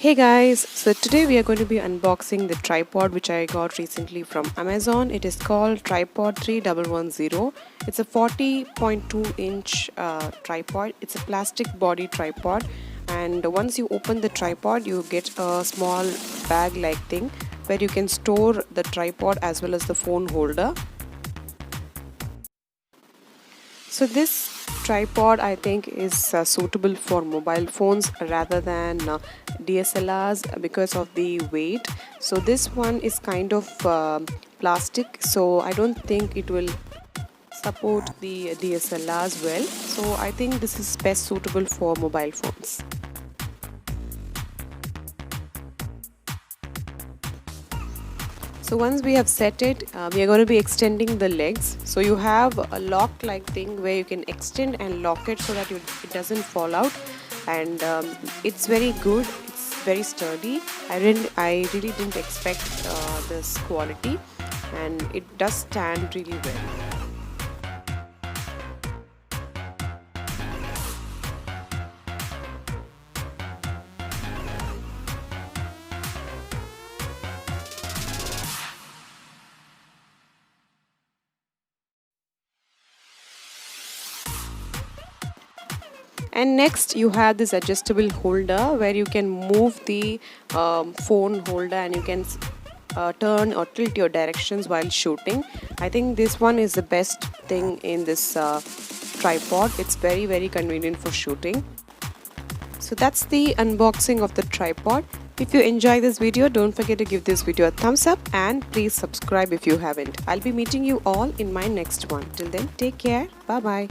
Hey guys, so today we are going to be unboxing the tripod which I got recently from Amazon. It is called Tripod 3110. It's a 40.2-inch tripod. It's a plastic body tripod, and once you open the tripod you get a small bag like thing where you can store the tripod as well as the phone holder. So this tripod I think is suitable for mobile phones rather than DSLRs because of the weight. So this one is kind of plastic, so I don't think it will support the DSLRs well. So I think this is best suitable for mobile phones. So once we have set it, we are going to be extending the legs. So you have a lock like thing where you can extend and lock it so that it doesn't fall out, and it's very good. It's very sturdy. I really didn't expect this quality, and it does stand really well. And next you have this adjustable holder where you can move the phone holder, and you can turn or tilt your directions while shooting. I think this one is the best thing in this tripod. It's very convenient for shooting. So that's the unboxing of the tripod. If you enjoy this video, don't forget to give this video a thumbs up, and please subscribe if you haven't. I'll be meeting you all in my next one. Till then, take care. Bye bye.